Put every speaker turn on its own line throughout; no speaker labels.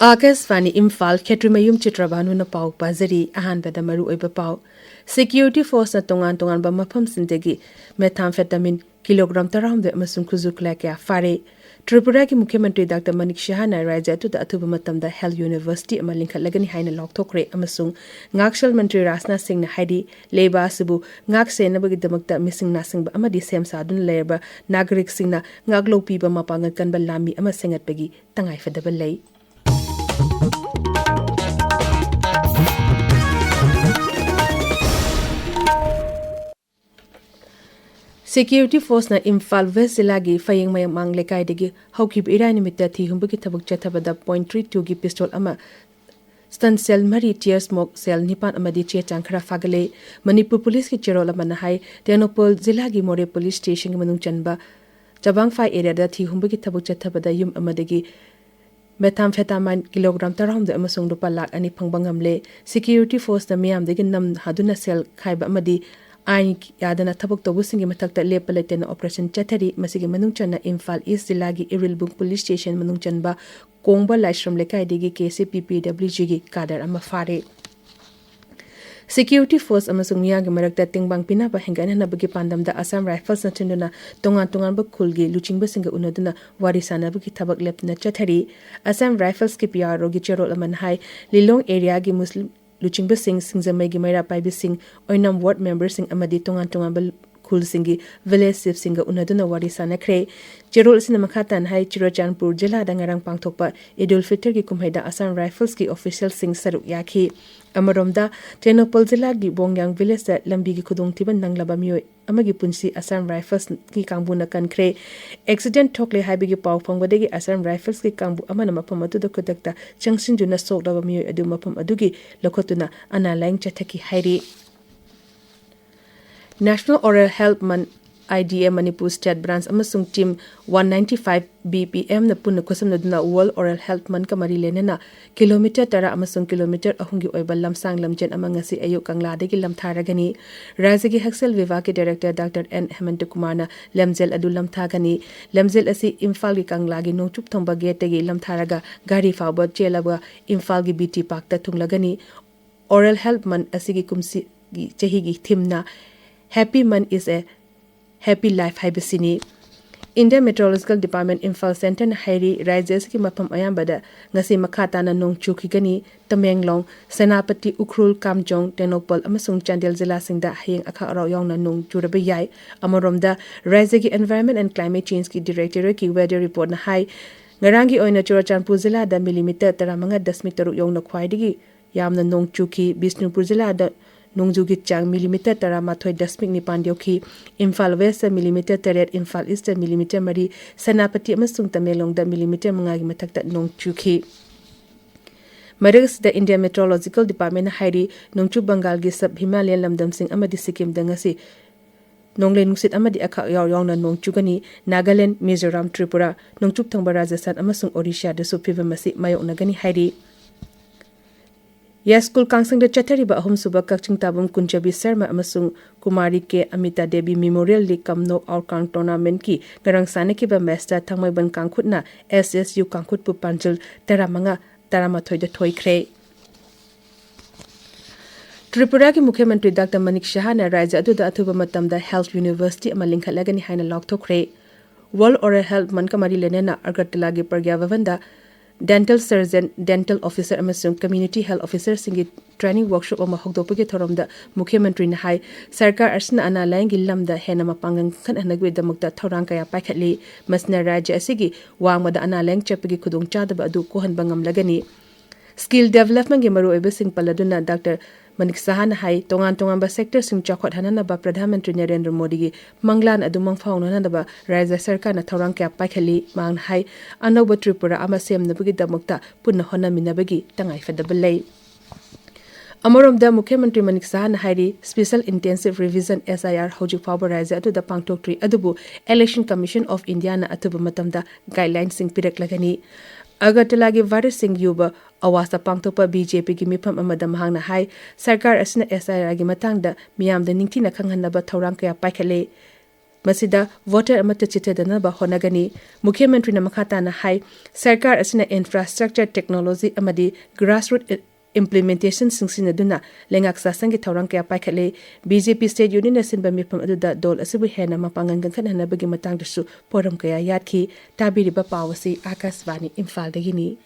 Akashvani Imphal Kshetrimayum na pau pazari ahanbada maru oiba pau. Security force na tongan ba mafam sindegi methamphetamine kilogram taramde amasung khuzukla kya fare. Tripura ki Mukhyamantri Dr. Manik Shah na Raja to the Atuba Matamda Health University amalinka lagani haina loktokre amasung ngakshal mantri Rasna Singh na haidi leba sibu ngak senabagi damakta missing nasing ba amadi sem sadun leba nagarik sing na ngaglopi ba mapangan kan ba lami ama sengat bagi tangay fadaba lay. Security force na Imphal West Zilagi Faying Mayamang Lekai degi Hawkib Irani Mita Thi Humbuki Tabuk Chatabada .32 gi pistol ama stun cell mari tear smoke cell nipan amadi che changkhara fagale Manipur police ki cherola manahai Tenopol Zilagi More police station ki manung chanba Chabang Fai area da Thi Humbuki Tabuk Chatabada yum amadegi methamphetamine kilogram taram de amasung rupa lakh ani phangbangamle security force na miyam degi nam haduna cell khaiba amadi Ain yadana tabuk tobusingi matakta lepalete operation chathari masigi manungchanna Imphal East Zilagi Irilbung police station manungchanba Kongba Laishram lekai degi KCPPWG gi kadar ama fare Security force amasung miyagi marakta tingbang pinaba hengana nabagi pandamda Assam Rifles na tinduna tongan ba khulgi luchingba singa unaduna warisana bagi tabak lepna chathari Assam Rifles ki PRO gi cherol amanhai Lilong area gi Muslim Luchingba Singh Singzamai gi Maira Paibi Singh Oinam ward member Singh amadi tongan bal khul singi village sif singa unaduna wari sanakre Jerol sina makhatan hai Chirachandpur jila dangarang pangthokpa Idul Fitr gi kumhaida Assam Rifles ki official Singh saruk yakhi Amaromda Tenopol jila gi Bongyang village da lambi gi khudong tiban nanglaba mioi amagi punsi Assam Rifles ki kangbuna kankre accident thokle haibi gi paw phangwadegi Assam Rifles ki kangbu amana mafam atu da kudakta changsin juna sokdaba mioi adu mafam adugi lokhotuna ana laing chathaki hairi National Oral Health Month IDA Manipur State Branch amasung team 195 BPM na punna kusam na duna World Oral Health Month kamari lenena kilometer tara amasung kilometer ahungi oibal lamsang lamjen amangasi ayu kangladegi lamtharagani Rajagi Haksel Vivaki Director Dr. N. Hemant Kumar na lamzel adu lamthagani lamzel asi Imphal gi kanglagi nongchup thongba getegi lamtharaga gari fawba chelaga Imphal gi BT Park ta thunglagani Oral Health Month asigi kumsi gi chahi gi thimna Happy Month is a Happy Life Haibasini. India Meteorological Department Imphal Center na Hairi Rajas ki mapam ayambada ngasi makata na nong chukigani Tamenglong Senapati Ukhrul Kamjong Tenopal amasung Chandel Zilla singda hayeng akha araw yong na nong churabe yai amoromda Rajagi Environment and Climate Change ki Director ki weather report na hai ngarangi oina Churachandpur Zilla da millimeter taramanga 10.3 yong na khwaidigi yamna nong chuki Bisnupur Zilla da Nongjugi chang millimeter taramathoi 10.9 yoki Imphal West millimeter teret Imphal East millimeter mari Senapati amasung Tamenglong da millimeter mangagi mathakta nong chuki Maragas the India Meteorological Department hairi nongchu Bengal gi sub Himalayan lamdam sing amadi Sikkim dangasi nonglen nungsit amadi akha yaw na nongchugani Nagaland Mizoram Tripura nongchup thangba Rajasthan amasung Odisha da supivamasi mayok nagani hairi Yaskul Kangsang da Chathari ba ahum suba kakching tabum Kunjabi Sarma amasung Kumari ke Amita Devi Memorial League Kamno Outcount Tournament ki garang sanaki ba Master Thangmai ban kangkhut na SSU kangkhut pu panjul taramanga taramathoi da thoi kre Tripura ki Mukhyamantri Dr. Manik Shah na Raja adu da athuba matam da Health University amalingkha lagani haina lokthokre World Oral Health Month kamari lenena Agartala gi Pragya Bhavanda Dental Surgeon, Dental Officer amasung Community Health Officer singi training workshop ama hokdopagi thoromda Mukhyamantri na hai Sarkar arsna ana laingi lamda hena mapangang khan anagwe damukta thorang kaya paikhatli masna rajya asigi wangmada ana laing chapagi khudong chadaba adu kohan bangam lagani Skill Development gi maru oibe sing paladuna Dr. Manik Sahan hai tongan ba sector sing chakhot hanana ba Pradhan Mantri Narendra Modi gi manglan adu mangfaung na ba Rajya Sarkar na thorang kya paikhali mang hai anoba Tripura ama sem na bagi damukta punna hona minabagi tangai fadabalai Amorom da Mukhyamantri Manik Sahan hairi Special Intensive Revision SIR hojik fawba Rajya adu da pangtokri adubu Election Commission of India na atuba matamda guidelines sing pirak lagani Agartala gi Varis Singh Yuba awasa pangtopa BJP gi mifam amada mahangna hai Sarkar asina SIR gi matangda miyamda ningthina khanghanaba thorang kaya paikhale masida voter amata chitadana ba honagani Mukhyamantri na makhata na hai sarkar asina infrastructure technology amadi grassroots implementation singsin aduna lengak sa sangi thorang kya paikhale BJP state union asin ba mipam aduda dol asibu hena mapangan kan hana bagi matang dasu poram kaya yathi tabiri ba pawasi Akashvani Imphal dagini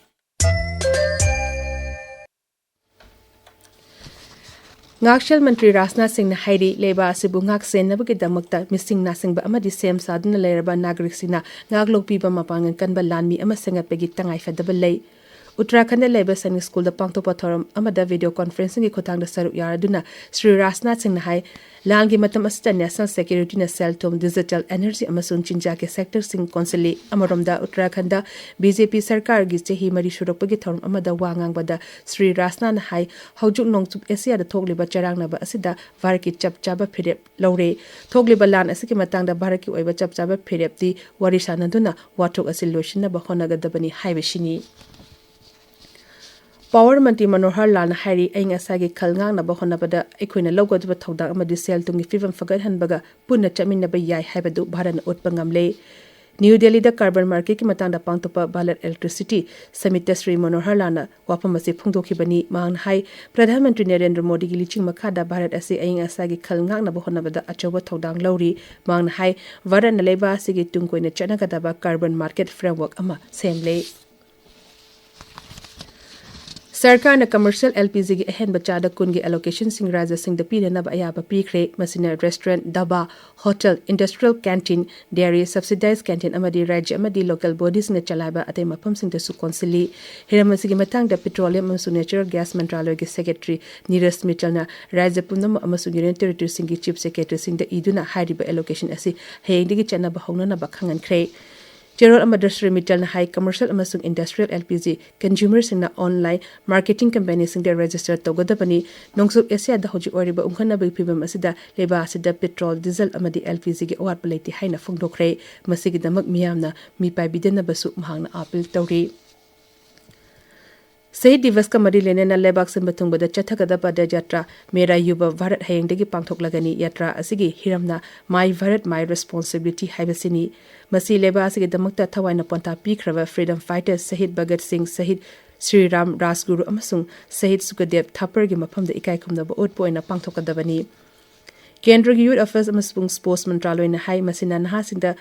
Ngakshal Mantri Rajnath Singh na hairi leba asibu ngak sen nabagi damakta missing nasing ba amadi sem saduna leraba nagrik sina ngaglok piba mapangan kan ba lanmi ama sengat pegi tangai fadaba lay Uttarakhand leba Sainik School da pangto pathoram amada video conferencing ki khotang da saru yaraduna Sri Rajnath Singh na hai langi matam asta national security na cell tom digital energy amasung chinja ke sector sing konsili amaromda Uttarakhand da BJP sarkar gi chehi mari shurok pagi thoram amada wangang bada Sri Rajnath na hai haujuk nongchup Asia da thokliba charang na ba asida Bharat ki chap chaba phirep lore thokliba lan asiki matang da Bharat ki oiba chap chaba phirep ti warisa naduna wathok asil lotion na ba honaga dabani haibeshini Power Mantri Manohar Lal Hari Aing Asagi Kalngang na bahona bada ikoina logo ba thawda amadi sel tungi fivam fagat hanbaga punna chamin na ba yai haibadu bharan utpangamle New Delhi da carbon market ki matang da pangtopa Bharat Electricity Samit Sri Manohar Lal wapamasi phungdokhibani mang hai Pradhan Mantri Narendra Modi gi liching makha da Bharat ase Aing Asagi Kalngang na bahona bada achoba thawdang lawri mang hai varan na leba asigi tungkoina chanaga da ba carbon market framework ama semle Sarkar na commercial LPG gi ahen bachada kun gi allocation sing raja sing da pina na ba aya ba pikre masina restaurant daba hotel industrial canteen dairy subsidized canteen amadi rajya amadi local bodies na chalaba atay mapam sing da su konsili hiramasi gi matang da petroleum and natural gas mantraloy gi secretary Neeraj Mittal na rajya punam amasu union territory sing gi chief secretary sing da iduna hariba allocation asi heyeng digi chana ba hongna na ba khangan kre General Amadasri Mittal na high commercial amasung industrial LPG consumers in the online marketing companies in their register togodabani nongsuk Asia da hoji oriba unkhana bai pibam asida leba asida petrol diesel amadi LPG gi awat palati haina phungdokre masigi damak miyamna mi pai bidena basu mahangna appeal tawri Sahid Divas ka mari lene na lebak sin batung bada chathagada pada yatra Mera Yuva Bharat hayeng degi pangthok lagani yatra asigi hiramna My Bharat My Responsibility haibasini masi leba asigi damakta thawaina ponta pikrava freedom fighters Sahid Bhagat Singh Sahid Sri Ram Rasguru amasung Sahid Sukadev Thapar gi maphamda ikai khumna ba otpoina pangthokadabani Kendra gi Youth Affairs amasung Sports Mantraloy na hai masina naha sinda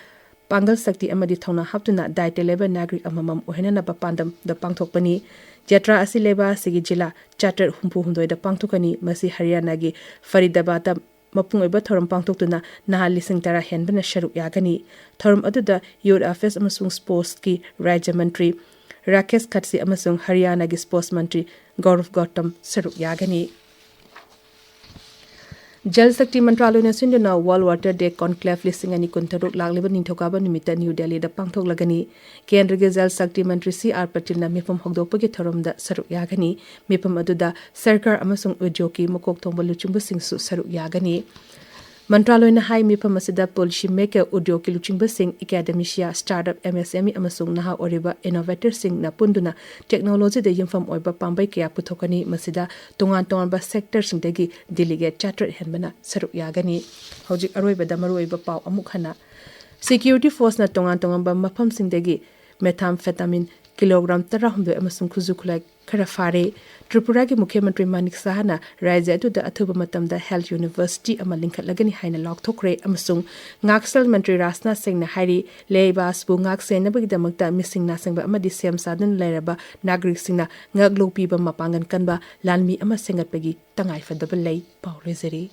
Pangal Sakti amadi thawna haptuna daite leba nagrik amamam ohena ba pandam da pangthokpani Jatra asi leba sigi jila charter humpu hundoi da pangthokani masi Haryana gi Faridabad da mapung oiba thoram pangthoktuna naha lising tara henbana sharuk yagani thoram aduda Youth Affairs amasung Sports ki Rajya Mantri Rakesh Khatsi amasung Haryana gi Sports Mantri Gaurav Gautam saruk yagani Jal Shakti Mantraloy na sinduna World Water Day Conclave listing ani kuntaruk lagliba nintokaba nimita New Delhi da pangthok lagani Kendra ge Jal Shakti Mantri C.R. Patil na mipam hogdokpagi thorom da saruk yagani mipam aduda sarkar amasung udyogi mukok thongba luchungba singsu saruk yagani Mantraloy na hai mipam asida policy maker udyogi luchungba sing academia startup MSME amasung naha oriba innovator sing na punduna technology de yimfam oiba pambai kya puthokani masida tongan ba sector sing degi delegate charter henbana saruk yagani hojik aroiba da maroiba paw amuk hana security force na tongan ba mafam sing degi methamphetamine kilogram tarahumbe amasung khuzukhulai khara fare Tripura ki Mukhyamantri Manik Sahana Rajya atuda athuba matamda Health University ama linkhat lagani haina lokthokre amasung Ngaksal Mantri Rajnath Singh na hari leiba asbu ngakse nabagi damakta missing nasangba amadi sem sadan lairaba nagrik singna ngaglo piba mapangan kanba lanmi ama sengat pagi tangai fadabal lei paulezeri